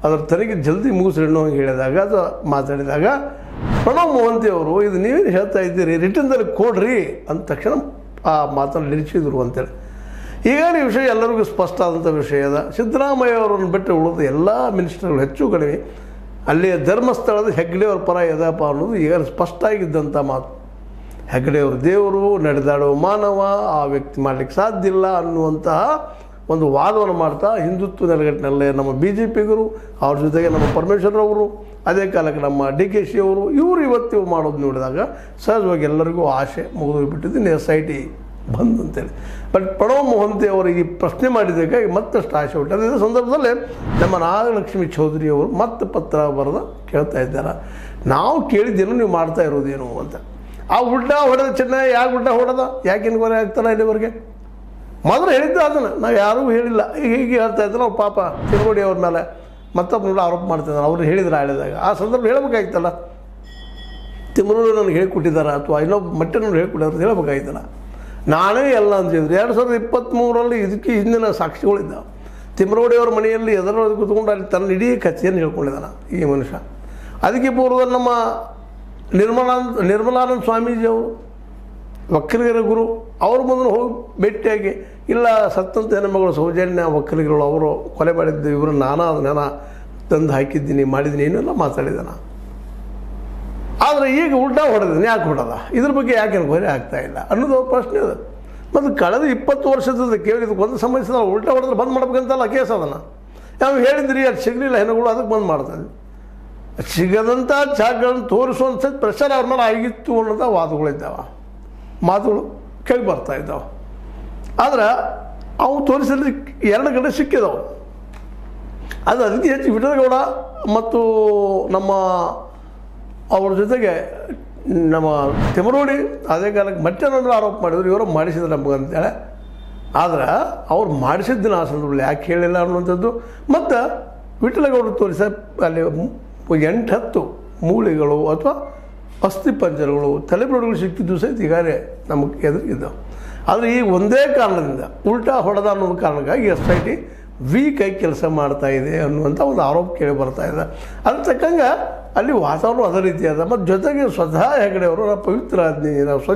ಅದರ ತನಿಖೆ ಜಲ್ದಿ ಮುಗಿಸ್ರಿ ಅನ್ನೋ ಹೇಳಿದಾಗ ಅದು ಮಾತಾಡಿದಾಗ ಪ್ರಣವ್ ಮೊಹಂತಿ ಅವರು ಇದು ನೀವೇನು ಹೇಳ್ತಾ ಇದ್ದೀರಿ ರಿಟರ್ನ್ದಲ್ಲಿ ಕೊಡ್ರಿ ಅಂದ ತಕ್ಷಣ ಆ ಮಾತನ್ನು ನಿಲ್ಲಿಸಿದ್ರು ಅಂತೇಳಿ. ಈಗ ಈ ವಿಷಯ ಎಲ್ಲರಿಗೂ ಸ್ಪಷ್ಟ ಆದಂಥ ವಿಷಯ ಅದ. ಸಿದ್ದರಾಮಯ್ಯ ಅವರನ್ನು ಬಿಟ್ಟು ಉಳಿದ ಎಲ್ಲ ಮಿನಿಸ್ಟರ್ಗಳು ಹೆಚ್ಚು ಕಡಿಮೆ ಅಲ್ಲಿಯ ಧರ್ಮಸ್ಥಳದ ಹೆಗ್ಗಡೆಯವ್ರ ಪರ ಎದಪ್ಪ ಅನ್ನೋದು ಈಗ ಸ್ಪಷ್ಟ ಆಗಿದ್ದಂಥ ಮಾತು. ಹೆಗ್ಗಡೆಯವರು ದೇವರು, ನಡೆದಾಡುವ ಮಾನವ, ಆ ವ್ಯಕ್ತಿ ಮಾಡಲಿಕ್ಕೆ ಸಾಧ್ಯ ಇಲ್ಲ ಅನ್ನುವಂತಹ ಒಂದು ವಾದವನ್ನು ಮಾಡ್ತಾ ಹಿಂದುತ್ವ ನೆಲೆಗಟ್ಟಿನಲ್ಲೇ ನಮ್ಮ BJPಗರು, ಅವ್ರ ಜೊತೆಗೆ ನಮ್ಮ ಪರಮೇಶ್ವರವರು, ಅದೇ ಕಾಲಕ್ಕೆ ನಮ್ಮ DKC ಅವರು ಇವರು ಇವತ್ತು ಮಾಡೋದು ನೋಡಿದಾಗ ಸಹಜವಾಗಿ ಎಲ್ಲರಿಗೂ ಆಸೆ ಮುಗಿದೋಗ್ಬಿಟ್ಟಿದ್ದು SIT ಬಂದು ಅಂತೇಳಿ. ಬಟ್ ಪ್ರಣವ್ ಮೊಹಂತಿ ಅವರಿಗೆ ಪ್ರಶ್ನೆ ಮಾಡಿದ್ದಕ್ಕಾಗಿ ಮತ್ತಷ್ಟು ಆಸೆ ಹುಟ್ಟು. ಅದೇ ಸಂದರ್ಭದಲ್ಲಿ ನಮ್ಮ ನಾಗಲಕ್ಷ್ಮಿ ಚೌಧರಿ ಅವರು ಮತ್ತೆ ಪತ್ರ ಬರೆದ ಕೇಳ್ತಾ ಇದ್ದಾರೆ, ನಾವು ಕೇಳಿದ್ದೇನು ನೀವು ಮಾಡ್ತಾ ಇರೋದೇನು ಅಂತ. ಆ ಉಲ್ಟ ಹೊಡೆದ ಚೆನ್ನಾಗಿ ಯಾಕೆ ಉಲ್ಟ ಹೊಡೆದ, ಯಾಕೆ ಇನ್ಕ್ವೈರಿ ಆಗ್ತಾರ ಇಲ್ಲಿವರೆಗೆ? ಮೊದಲು ಹೇಳಿದ್ದ ಅದನ್ನು ನಾವು ಯಾರಿಗೂ ಹೇಳಿಲ್ಲ. ಹೀಗೆ ಹೇಳ್ತಾ ಇದ್ದಾರೆ ಅವ್ರು ಪಾಪ ತಿರುಗೋಡಿ ಅವ್ರ ಮೇಲೆ ಮತ್ತೊಬ್ಬರು ಆರೋಪ ಮಾಡ್ತಿದ್ದಾರೆ. ಅವ್ರು ಹೇಳಿದ್ರೆ ಹೇಳಿದಾಗ ಆ ಸಂದರ್ಭ ಹೇಳಬೇಕಾಗಿತ್ತಲ್ಲ. ತಿಮ್ಮರೂರು ನನಗೆ ಹೇಳಿಕೊಟ್ಟಿದ್ದಾರೆ ಅಥವಾ ಇನ್ನೊಬ್ಬ ಮಟ್ಟನವ್ರು ಹೇಳಿಕೊಟ್ಟಿದ್ದಾರೆ ಹೇಳಬೇಕಾಗಿತ್ತಲ್ಲ. ನಾನೇ ಎಲ್ಲ ಅಂತಿದ್ರು. 2023ರಲ್ಲಿ ಇದಕ್ಕೆ ಹಿಂದಿನ ಸಾಕ್ಷಿಗಳಿದ್ದಾವೆ. ತಿಮ್ಮರೋಡಿಯವ್ರ ಮನೆಯಲ್ಲಿ ಎದುರು ಕೂತ್ಕೊಂಡು ಅಲ್ಲಿ ತನ್ನ ಇಡೀ ಕಥೆಯನ್ನು ಹೇಳ್ಕೊಂಡಿದ್ದಾನೆ ಈ ಮನುಷ್ಯ. ಅದಕ್ಕೆ ಪೂರ್ವದಲ್ಲಿ ನಮ್ಮ ನಿರ್ಮಲಾನಂದ ಸ್ವಾಮೀಜಿ ಅವರು ಒಕ್ಕಲಿಗರ ಗುರು ಅವ್ರ ಮುಂದೆ ಹೋಗಿ ಭೇಟಿಯಾಗಿ ಇಲ್ಲ ಸತ್ತಂತ ಹೆಣ್ಮಗಳು ಸೌಜನ್ಯ ಒಕ್ಕಲಿಗರು ಅವರು ಕೊಲೆ ಮಾಡಿದ್ದು ಇವರು ನಾನು ತಂದು ಹಾಕಿದ್ದೀನಿ ಮಾಡಿದ್ದೀನಿ ಏನೆಲ್ಲ ಮಾತಾಡಿದಾನ. ಆದರೆ ಈಗ ಉಲ್ಟಾ ಹೊಡೆದಿದ್ದೀನಿ, ಯಾಕೆ ಹೊಡೆದ, ಇದ್ರ ಬಗ್ಗೆ ಯಾಕೆ ಎನ್ಕ್ವೈರಿ ಆಗ್ತಾಯಿಲ್ಲ ಅನ್ನೋದು ಪ್ರಶ್ನೆ ಅದು. ಮತ್ತು ಕಳೆದ 20 ವರ್ಷದ ಕೇಳಿ ಇದಕ್ಕೆ ಒಂದು ಸಮಸ್ಯೆ ಉಲ್ಟಾ ಹೊಡೆದ್ರೆ ಬಂದ್ ಮಾಡ್ಬೇಕಂತಲ್ಲ ಕೇಸ್ ಅದನ್ನು. ನಾವು ಹೇಳಿದ್ರಿ ಅದು ಸಿಗಲಿಲ್ಲ ಹೆಣ್ಣುಗಳು ಅದಕ್ಕೆ ಬಂದ್ ಮಾಡ್ತಾರೆ. ಸಿಗದಂಥ ಜಾಗಗಳನ್ನು ತೋರಿಸುವಂಥ ಪ್ರೆಷರ್ ಅವ್ರ ಮೇಲೆ ಆಗಿತ್ತು ಅನ್ನೋಂಥ ವಾದಗಳಿದ್ದಾವೆ, ಮಾತುಗಳು ಕೇಳಿ ಬರ್ತಾ ಇದ್ದಾವೆ. ಆದ್ರೆ ಅವು ತೋರಿಸಿದ್ರೆ 2 ಕಡೆ ಸಿಕ್ಕಿದವು. ಅದು ಅದಕ್ಕೆ ಹೆಚ್ಚು ವಿಠಲಗೌಡ ಮತ್ತು ನಮ್ಮ ಅವ್ರ ಜೊತೆಗೆ ನಮ್ಮ ತಿಮ್ಮರೋಡಿ ಅದೇ ಕಾಲಕ್ಕೆ ಮತ್ತೆ ನಮ್ಮಲ್ಲಿ ಆರೋಪ ಮಾಡಿದ್ರು, ಇವರು ಮಾಡಿಸಿದ್ರು ನಮಗಂತೇಳಿ. ಆದ್ರೆ ಅವ್ರು ಮಾಡಿಸಿದ್ದನ್ನ ಆ ಸಂದರ್ಭದಲ್ಲಿ ಯಾಕೆ ಹೇಳಿಲ್ಲ ಅನ್ನುವಂಥದ್ದು. ಮತ್ತು ವಿಠಲಗೌಡರು ತೋರಿಸ ಅಲ್ಲಿ 8-10 ಮೂಳೆಗಳು ಅಥವಾ ಅಸ್ಥಿ ಪಂಜರಗಳು ತಲೆಬುರುಡೆಗಳು ಸಿಕ್ಕಿದ್ದು ಸಹಿತ ಈಗಾಗಲೇ ನಮಗೆ ಎದುರಿಗಿದ್ದಾವೆ. ಆದರೆ ಈಗ ಒಂದೇ ಕಾರಣದಿಂದ ಉಲ್ಟಾ ಹೊಡೆದ ಅನ್ನೋದು ಕಾರಣಕ್ಕಾಗಿ SIT ವೀಕ್ ಆಗಿ ಕೆಲಸ ಮಾಡ್ತಾ ಇದೆ ಅನ್ನುವಂಥ ಒಂದು ಆರೋಪ ಕೇಳಿ ಬರ್ತಾ ಇದೆ. ಅದ್ರ ತಕ್ಕಂಗೆ ಅಲ್ಲಿ ವಾತಾವರಣ ಅದೇ ರೀತಿ ಅದ. ಮತ್ತು ಜೊತೆಗೆ ಸ್ವತಃ ಹೆಗಡೆಯವರು ನಾವು ಪವಿತ್ರ ಆದ್ನಿ, ನಾವು ಸ್ವಚ್ಛ